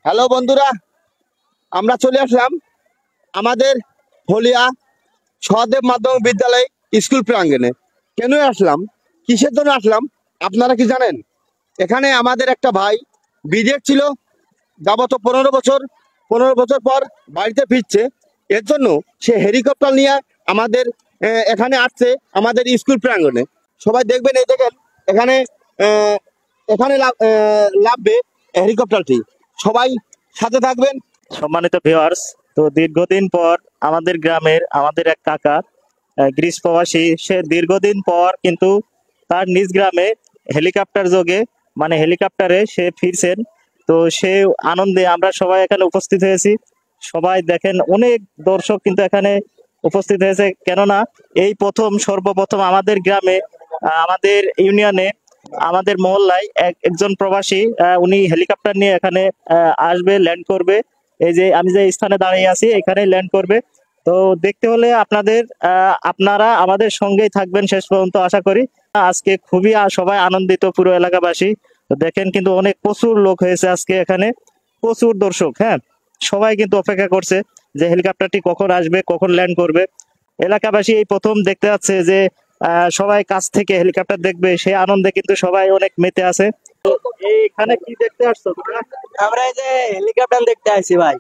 Hello বন্ধুরা, আমরা চলে আসলাম আমাদের হলিয়া সহদেব মাধ্যমিক বিদ্যালয় স্কুল প্রাঙ্গণে। কেন আসলাম, কিসের জন্য আসলাম আপনারা কি জানেন? এখানে আমাদের একটা ভাই বিদেশ ছিল, যাবত 15 বছর। 15 বছর পর বাড়িতে ফিরছে। এর জন্য সে হেলিকপ্টার নিয়ে আমাদের এখানে আসছে, আমাদের স্কুল প্রাঙ্গণে। সবাই দেখবেন, এই দেখেন এখানে আহ, এখানে লাভবে হেলিকপ্টারটি। সবাই সাথে থাকবেন। সম্মানিত ভিউয়ার্স, তো দীর্ঘদিন পর আমাদের গ্রামের আমাদের এক কাকা গ্রিস প্রবাসী, সে দীর্ঘদিন পর কিন্তু তার নিজ গ্রামে হেলিকপ্টার যোগে মানে হেলিকপ্টারে সে ফিরছেন। তো সে আনন্দে আমরা সবাই এখানে উপস্থিত হয়েছি। সবাই দেখেন, অনেক দর্শক কিন্তু এখানে উপস্থিত হয়েছে, কেননা এই প্রথম সর্বপ্রথম আমাদের গ্রামে আমাদের ইউনিয়নে আমাদের মহল্লায় একজন প্রবাসী উনি হেলিকপ্টার নিয়ে এখানে আসবে, ল্যান্ড করবে। এই যে আমি যে স্থানে দাঁড়িয়ে আছি এখানে ল্যান্ড করবে। তো দেখতে হলে আপনারা আমাদের সঙ্গেই থাকবেন শেষ পর্যন্ত, আশা করি। আজকে খুবই সবাই আনন্দিত, পুরো এলাকাবাসী। তো দেখেন কিন্তু অনেক প্রচুর লোক হয়েছে আজকে এখানে, প্রচুর দর্শক। হ্যাঁ, সবাই কিন্তু অপেক্ষা করছে যে হেলিকপ্টারটি কখন আসবে, কখন ল্যান্ড করবে। এলাকাবাসী এই প্রথম দেখতে যাচ্ছে যে সবাই কাছ থেকে হেলিকপ্টার দেখবে, সে আনন্দে কিন্তু সবাই অনেক মেতে আছে। তো এইখানে কি দেখতে আসছো তোমরা? আমরা এই যে হেলিকপ্টার দেখতে আইছি ভাই,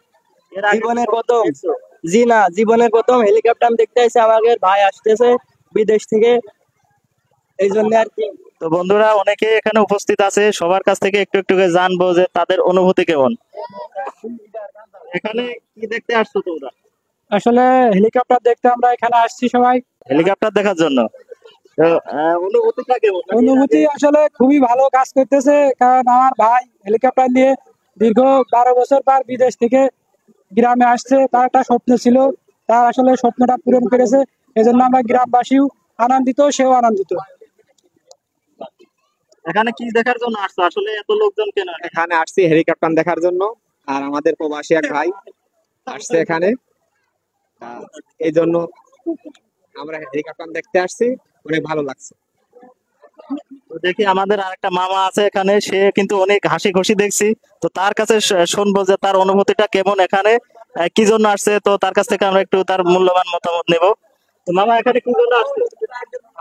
এর আগে জীবনের কখনো প্রথম। দেখছো? জি না, জীবনের প্রথম হেলিকপ্টার দেখতে আইছি। আমাদের ভাই আসতেছে বিদেশ থেকে, এই জন্য আর কি। তো বন্ধুরা অনেকে এখানে উপস্থিত আছে, সবার কাছ থেকে একটু একটু করে জানবো যে তাদের অনুভূতি কেমন। এখানে কি দেখতে আসছো তোমরা? আসলে হেলিকপ্টার দেখতে আমরা এখানে আসছি সবাই। হেলিকপ্টার দেখার জন্য। তো অনুভূতিটা কেমন? অনুভূতি আসলে খুবই ভালো কাজ করতেছে, কারণ আমার ভাই হেলিকপ্টার নিয়ে দীর্ঘ 12 বছর পর বিদেশ থেকে গ্রামে আসছে। তার একটা স্বপ্ন ছিল, তার আসলে স্বপ্নটা পূরণ করেছে। এজন্য আমরা গ্রামবাসীও আনন্দিত, সেও আনন্দিত। এখানে কি দেখার জন্য আসছো? আসলে এত লোকজন কেন এখানে? এখানে আসছি হেলিকপ্টার দেখার জন্য। আর আমাদের প্রবাসী এক ভাই আসছে এখানে, এই জন্য আমরা হেলিকপ্টার দেখতে আসছি। অনেক ভালো লাগছে। তো দেখি আমাদের আরেকটা মামা আছে এখানে, সে কিন্তু অনেক হাসি খুশি দেখছি। তো তার কাছে শুনবো যে তার অনুভূতিটা কেমন, এখানে কি জন্য আসছে। তো তার কাছ থেকে আমরা একটু তার মূল্যবান মতামত নেব। তো মামা, এখানে কি জন্য আসছে?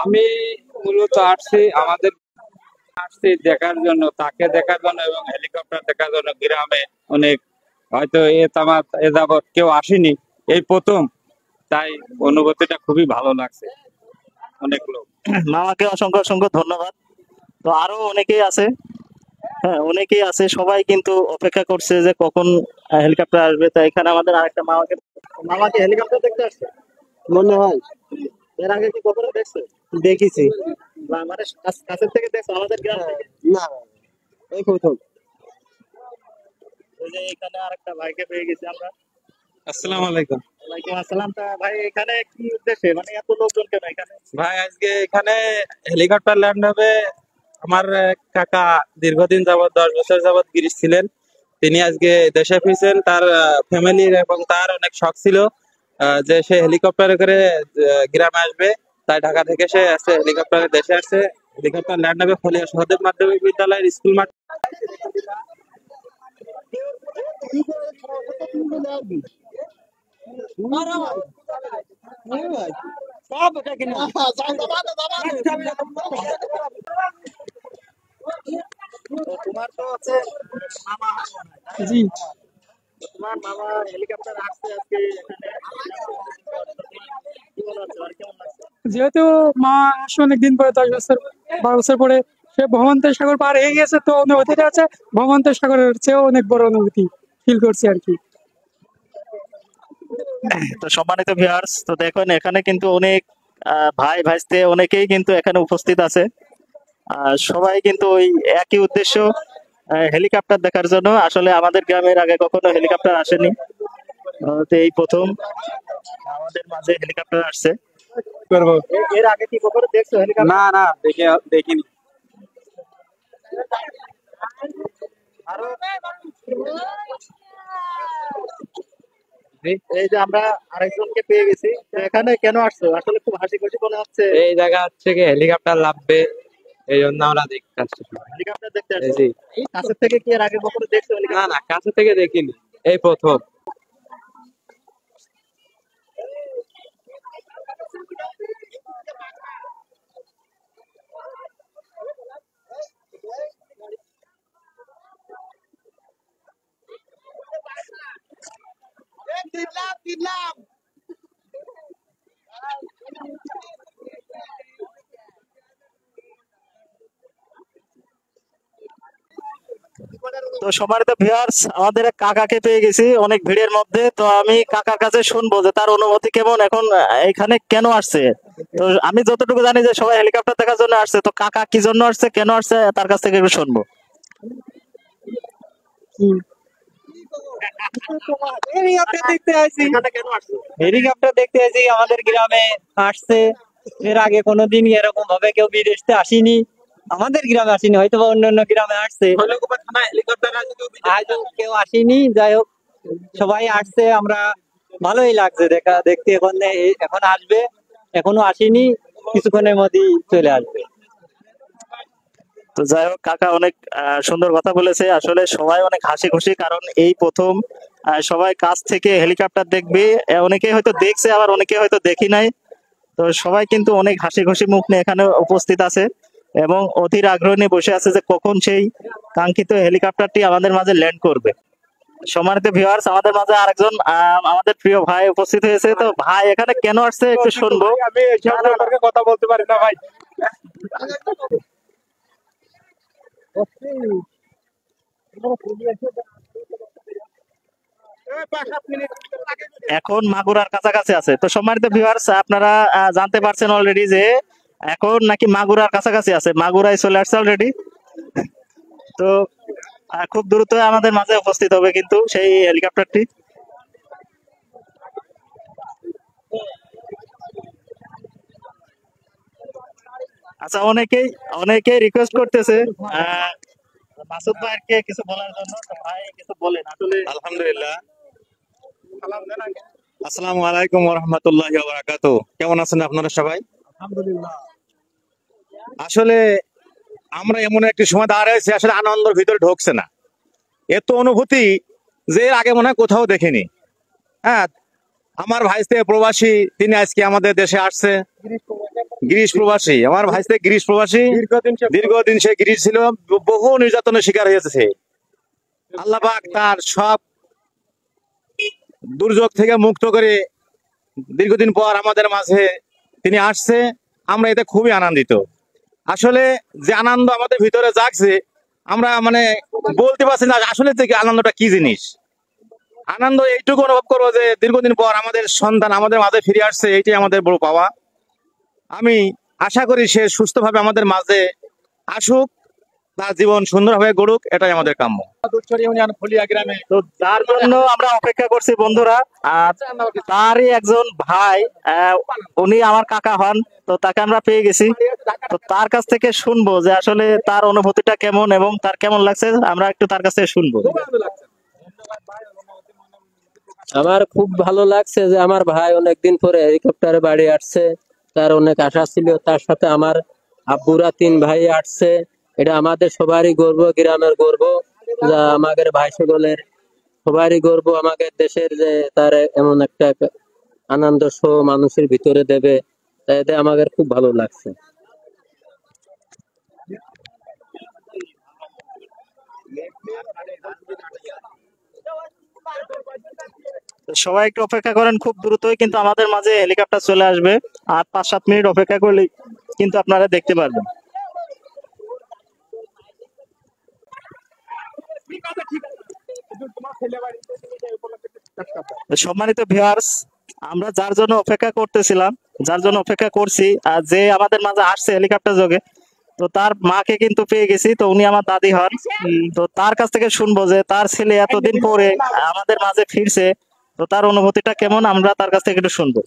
আমি মূলত আসছি দেখার জন্য, তাকে দেখার জন্য এবং হেলিকপ্টার দেখার জন্য। গ্রামে অনেক, হয়তো এ যাবৎ কেউ আসেনি, এই প্রথম। তাই অনুভূতিটা খুবই ভালো লাগছে। অনেক লোক। মামাকে অসংখ্য অসংখ্য ধন্যবাদ। তো আরো অনেকেই আছে, হ্যাঁ অনেকেই আছে, সবাই কিন্তু অপেক্ষা করছে যে কখন হেলিকপ্টার আসবে। তো এখানে আমাদের আরেকটা মামাকে হেলিকপ্টার দেখতে আসছে মনে হয় এর আগে কি কখনো দেখছো? দেখেছি। বা মানে কাছের থেকে দেখছো আমাদের গ্রাম থেকে? না, এই প্রথম। ওই যে এখানে আরেকটা ভাইকে পেয়ে গেছি আমরা। আসসালামু আলাইকুম। ওয়ালাইকুম আসসালাম। তা ভাই, এখানে কি উদ্দেশ্যে, মানে এত লোকজন কেন এখানে? ভাই, আজকে এখানে হেলিকপ্টার ল্যান্ড হবে। আমার কাকা দীর্ঘদিন যাবৎ 10 বছর যাবৎ গ্রিস ছিলেন। তিনি আজকে দেশে ফিরছেন। তার ফ্যামিলির এবং তার অনেক শখ ছিল যে সে হেলিকপ্টারে করে গ্রামে আসবে। তাই ঢাকা থেকে সে আসছে, হেলিকপ্টারে দেশে আসছে। হেলিকপ্টার ল্যান্ড হবে ফলিয়া সহদেব মাধ্যমিক বিদ্যালয়ের স্কুল মাঠ। তো তোমার তো হচ্ছে মামা, জি, তোমার মামা হেলিকপ্টার আসছে আজকে এখানে। কি মনে হচ্ছে, আর কেমন লাগছে? যেহেতু মা আসছে অনেকদিন পরে, 10 বছর 12 বছর পরে সে ভবন্তের সাগর পার হয়ে গেছে, তো অনুভূতিটা আছে ভবন্তের সাগরের চেয়েও অনেক বড় অনুভূতি ফিল করছি আর কি। তো সম্মানিত ভিউয়ার্স, তো দেখুন এখানে কিন্তু অনেক ভাই ভাইস্তে অনেকেই কিন্তু এখানে উপস্থিত আছে। সবাই কিন্তু ওই একই উদ্দেশ্য, হেলিকপ্টার দেখার জন্য। আসলে আমাদের গ্রামের আগে কখনো হেলিকপ্টার আসেনি। তো এই প্রথম আমাদের মাঝে হেলিকপ্টার আসছে। করবো। এর আগে কি কখনো দেখছো হেলিকপ্টার? না না, দেখিনি। আরো এই যে আমরা আরেকজনকে পেয়ে গেছি। তো এখানে কেন আসছো? আসলে খুব হাসি খুশি মনে হচ্ছে। এই জায়গা হচ্ছে কি হেলিকপ্টার লাভবে, এই জন্য আমরা দেখতে আসছি সবাই। হেলিকপ্টার দেখতে এই আসছে? জি। কাছের থেকে কি এর আগে কখনো দেখছো না হেলিকপ্টার? না, কাছে থেকে দেখিনি, এই প্রথম। তো সম্মানিত ভিউয়ার্স, আমাদের এক কাকাকে পেয়ে গেছি অনেক ভিড়ের মধ্যে। তো আমি কাকার কাছে শুনবো যে তার অনুভূতি কেমন, এখন এখানে কেন আসছে। তো আমি যতটুকু জানি যে সবাই হেলিকপ্টার দেখার জন্য আসছে, তো কাকা কি জন্য আসছে, কেন আসছে, তার কাছ থেকে একটু শুনবো। হেলিকপ্টার দেখতে আসি, এখানে কেন আসছে? হেলিকপ্টার দেখতে আসি, আমাদের গ্রামে আসছে। এর আগে কোনোদিন এরকম ভাবে কেউ বিদেশ থেকে আসেনি, আমাদের গ্রামে আসেনি, হয়তো বা অন্যান্য গ্রামে আসছে, শৈলকুপা থানা হেলিকপ্টার আছে কেউ বিদেশ আজ কেউ আসেনি। যাই হোক, সবাই আসছে, আমরা ভালোই লাগছে দেখতে। এখন আসবে, এখনো আসেনি, কিছুক্ষণের মধ্যেই চলে আসবে। তো যাই হোক, কাকা অনেক সুন্দর কথা বলেছে। আসলে সবাই অনেক হাসি খুশি, কারণ এই প্রথম সবাই কাছ থেকে হেলিকপ্টার দেখবে। অনেকে হয়তো দেখছে, আবার অনেকে হয়তো দেখি নাই। তো সবাই কিন্তু অনেক হাসি খুশি মুখ নিয়ে এখানে উপস্থিত আছে এবং অধীর আগ্রহ নিয়ে বসে আছে যে কখন সেই কাঙ্ক্ষিত হেলিকপ্টারটি আমাদের মাঝে ল্যান্ড করবে। সম্মানিত ভিউয়ার্স, আমাদের মাঝে আরেকজন আমাদের প্রিয় ভাই উপস্থিত হয়েছে। তো ভাই এখানে কেন আসছে একটু শুনবো। আমি এইসব সম্পর্কে কথা বলতে পারি না ভাই। এখন মাগুরার কাছাকাছি আছে। তো সম্মানিত ভিউয়ার্স, আপনারা জানতে পারছেন অলরেডি যে এখন নাকি মাগুরার কাছাকাছি আছে, মাগুরায় চলে আসছে অলরেডি। তো খুব দ্রুত আমাদের মাঝে উপস্থিত হবে কিন্তু সেই হেলিকপ্টারটি। আচ্ছা, অনেকেই অনেকেই রিকোয়েস্ট করতেছে আহ মাসুদ ভাইকে কিছু বলার জন্য। তো ভাই কিছু বলেন আসলে। আলহামদুলিল্লাহ। আসসালামু আলাইকুম ওয়া রাহমাতুল্লাহি ওয়া বারাকাতুহু। কেমন আছেন আপনারা সবাই? আসলে আমরা এমন একটি সময় দাঁড়িয়েছি, আসলে আনন্দের ভিতরে ঢুকছে না। এত অনুভূতি যে এর আগে মনে হয় কোথাও দেখিনি। হ্যাঁ, আমার ভাইস্তে প্রবাসী, তিনি আজকে আমাদের দেশে আসছে। গ্রিস প্রবাসী, আমার ভাইস্তে গ্রিস প্রবাসী, দীর্ঘদিন সে গ্রিস ছিল, বহু নির্যাতনের শিকার হয়েছে সে। আল্লাহ পাক তার সব দুর্যোগ থেকে মুক্ত করে দীর্ঘদিন পর আমাদের মাঝে তিনি আসছে। আমরা এতে খুবই আনন্দিত। আসলে যে আনন্দ আমাদের ভিতরে জাগছে, আমরা মানে বলতে পারছি না আসলে যে আনন্দটা কি জিনিস। আনন্দ এইটুকু অনুভব করবো যে দীর্ঘদিন পর আমাদের সন্তান আমাদের মাঝে ফিরে আসছে, এইটাই আমাদের বড় পাওয়া। আমি আশা করি সে সুস্থভাবে আমাদের মাঝে আসুক, তার জীবন সুন্দরভাবে গড়ুক, এটাই আমাদের কাম্য। তো যার জন্য আমরা অপেক্ষা করছি বন্ধুরা, আর তারই একজন ভাই, উনি আমার কাকা হন। তো তাকে আমরা পেয়ে গেছি। তো তার কাছ থেকে শুনবো যে আসলে তার অনুভূতিটা কেমন এবং তার কেমন লাগছে, আমরা একটু তার কাছ থেকে শুনবো। আমার খুব ভালো লাগছে যে আমার ভাই অনেকদিন পরে হেলিকপ্টারে বাড়ি আসছে, তার অনেক আশা ছিল। তার সাথে আমার আব্বুরা 3 ভাই আসছে, এটা আমাদের সবারই গর্ব, গ্রামের গর্ব, যা আমাদের ভাই সকলের সবারই গর্ব, আমাদের দেশের যে তার এমন একটা আনন্দ শো মানুষের ভিতরে দেবে, তাই এতে আমাদের খুব ভালো লাগছে। তো সবাই একটু অপেক্ষা করেন, খুব দ্রুতই কিন্তু আমাদের মাঝে হেলিকপ্টার চলে আসবে। আর 5-7 মিনিট অপেক্ষা করলে কিন্তু আপনারা দেখতে পারবেন। তো সম্মানিত ভিউয়ার্স, আমরা যার জন্য অপেক্ষা করতেছিলাম, যার জন্য অপেক্ষা করছি, আর যে আমাদের মাঝে আসছে হেলিকপ্টার যোগে, তো তার মাকে কিন্তু পেয়ে গেছি। তো উনি আমার দাদি হন। তো তার কাছ থেকে শুনবো যে তার ছেলে এতদিন পরে আমাদের মাঝে ফিরছে, তো তার অনুভূতিটা কেমন, আমরা তার কাছ থেকে একটু শুনবো।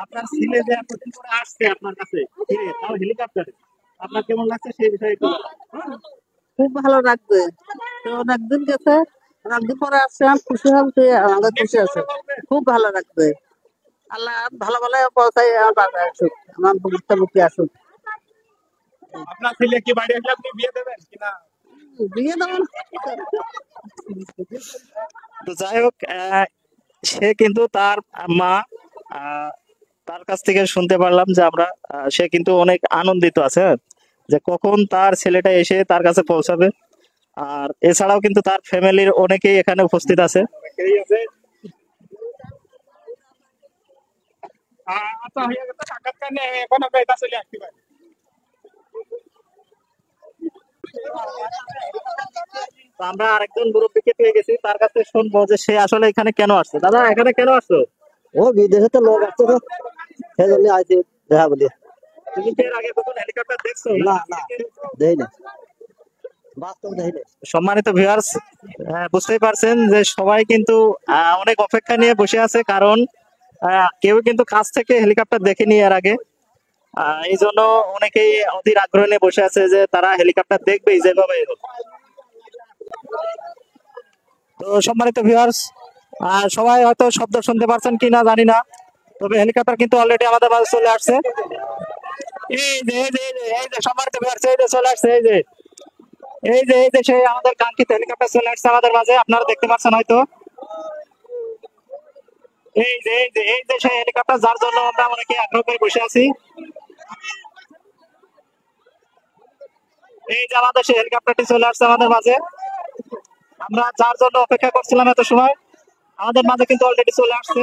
আপনার ছেলে যে এতদিন পরে আসছে আপনার কাছে ফিরে, তাও হেলিকপ্টারে, আপনার কেমন লাগছে সেই বিষয়ে একটু বলেন। খুব ভালো লাগবে। তো অনেকদিন গেছে, অনেকদিন পরে আসছে, আমি খুশি হচ্ছি, আমাদের খুশি আছে, খুব ভালো লাগবে। আল্লাহ ভালো ভালো পৌঁছাই আমার বাসায় আসুক, আমার বুঝতে বুঝতে আসুক। আপনার ছেলে কি বাড়ি আসলে আপনি বিয়ে দেবেন কিনা? বিয়ে দেবেন। তো যাই হোক, সে কিন্তু তার মা, আহ, তার কাছ থেকে শুনতে পারলাম যে সে কিন্তু অনেক আনন্দিত আছে, যে কখন তার ছেলেটা এসে তার কাছে পৌঁছাবে। আর এছাড়াও কিন্তু তার ফ্যামিলির অনেকেই এখানে উপস্থিত আছে। এই আছে। আচ্ছা হয়ে গেছে সাক্ষাৎকার নিয়ে এখন আমরা এটা চলে আসতে পারি। তো আমরা আরেকজন মুরব্বীকে পেয়ে গেছি, তার কাছে শুনবো যে সে আসলে এখানে কেন আসছে। দাদা, এখানে কেন আসছো? ও বিদেশে তো লোক আসছে, সেই জন্য আইছি দেখা বলি। তুমি কি এর আগে কখনো হেলিকপ্টার দেখছো? না না, দেই না, বাস্তব দেই না। সম্মানিত ভিউয়ার্স, বুঝতেই পারছেন যে সবাই কিন্তু অনেক অপেক্ষা নিয়ে বসে আছে, কারণ কেউ কিন্তু কাছ থেকে হেলিকপ্টার দেখেনি এর আগে। এই জন্য অনেকেই অধীর আগ্রহ নিয়ে বসে আছে যে তারা হেলিকপ্টার দেখবে যেভাবে হোক। তো সম্মানিত ভিউয়ার্স, সবাই হয়তো শব্দ শুনতে পারছেন কিনা জানি না, তবে হেলিকপ্টার কিন্তু অলরেডি আমাদের মাঝে চলে আসছে। এই যে সম্মানিত ভিউয়ার্স, এই যে চলে আসছে, এই যে সেই আমাদের কাঙ্ক্ষিত হেলিকপ্টার চলে আসছে আমাদের মাঝে, আপনারা দেখতে পাচ্ছেন হয়তো। এই যে সেই হেলিকপ্টার, যার জন্য আমরা অনেকে আগ্রহ করে বসে আছি। এই যে আমাদের সেই হেলিকপ্টারটি চলে আসছে আমাদের মাঝে, আমরা যার জন্য অপেক্ষা করছিলাম এত সময়, আমাদের মাঝে কিন্তু অলরেডি চলে আসছে।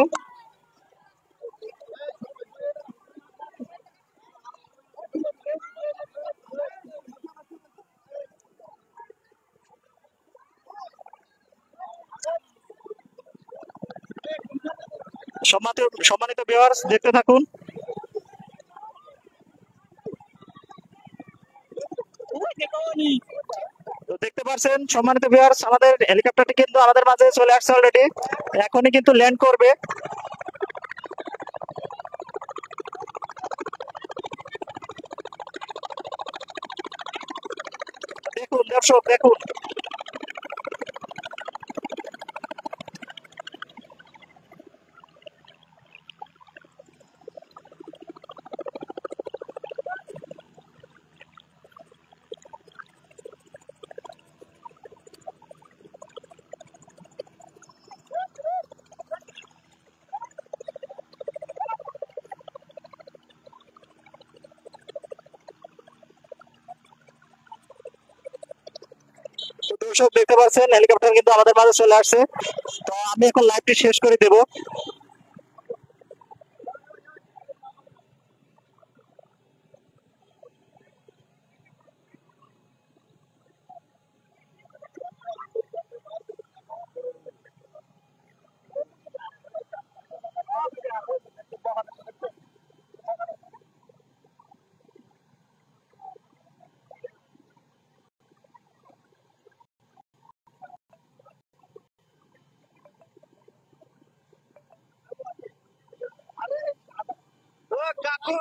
সম্মানিত ভিউয়ার্স, দেখতে থাকুন। তো দেখতে পাচ্ছেন সম্মানিত ভিউয়ার্স, আমাদের হেলিকপ্টারটি কিন্তু আমাদের মাঝে চলে আসছে অলরেডি, এখনই কিন্তু ল্যান্ড করবে। দেখুন দর্শক, দেখুন। তো দর্শক দেখতে পাচ্ছেন হেলিকপ্টার কিন্তু আমাদের মাঝে চলে আসছে। তো আমি এখন লাইভটি শেষ করে দেব। ও কাকু,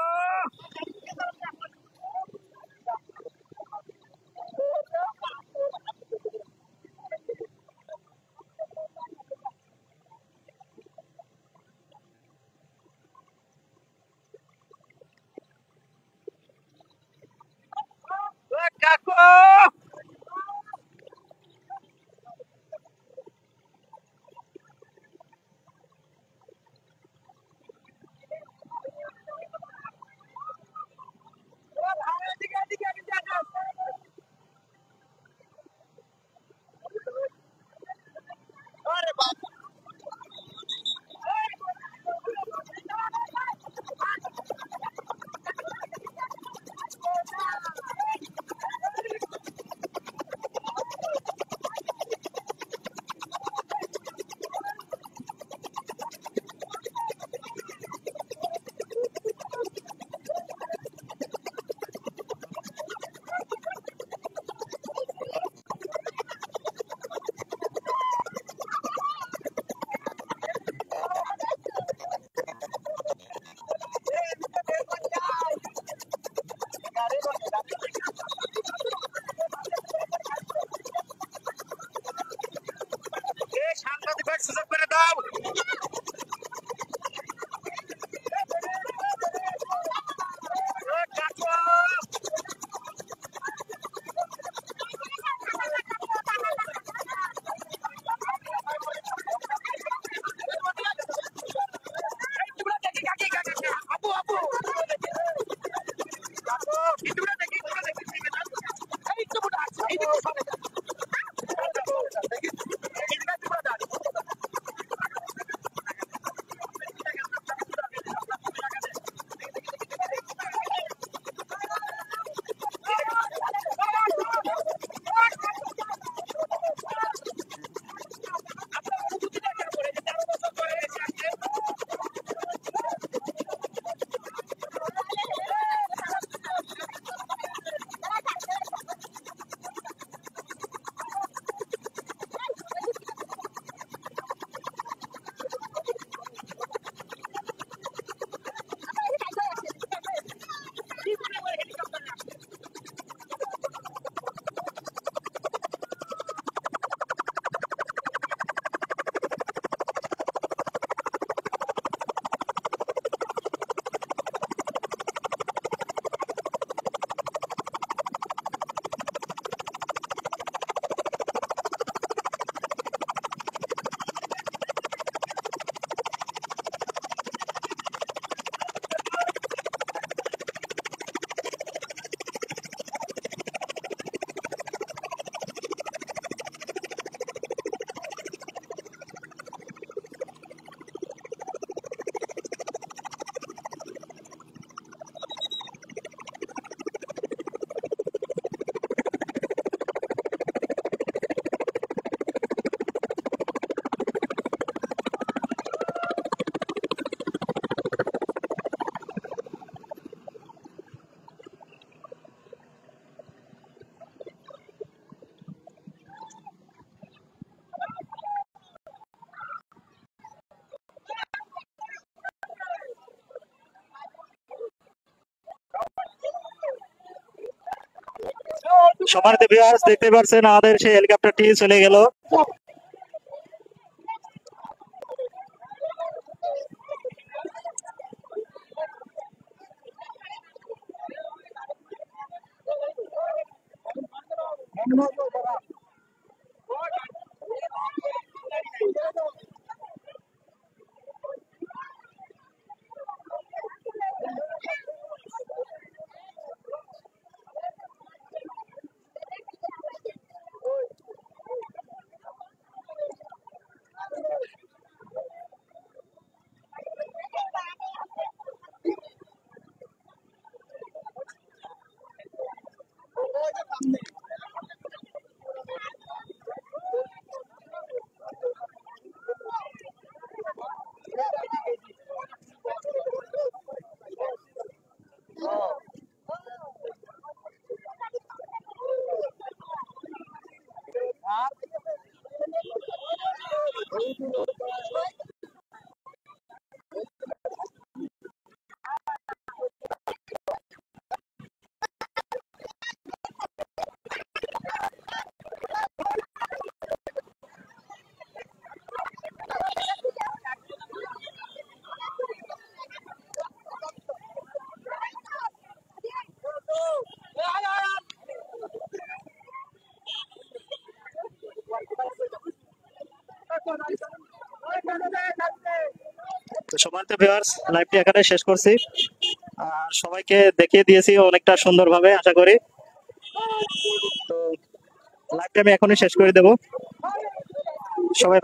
ও কাকু। সাংবাদিক সুযোগ করে দাও। সম্মানিত ভিউয়ার্স, দেখতে পাচ্ছেন আমাদের সেই হেলিকপ্টারটি চলে গেল। তো সম্মানিত ভিউয়ার্স, লাইভটি এখানে শেষ করছি। আর সবাইকে দেখিয়ে দিয়েছি অনেকটা সুন্দরভাবে, আশা করি। তো লাইভটা আমি এখনই শেষ করে দেব। সবাই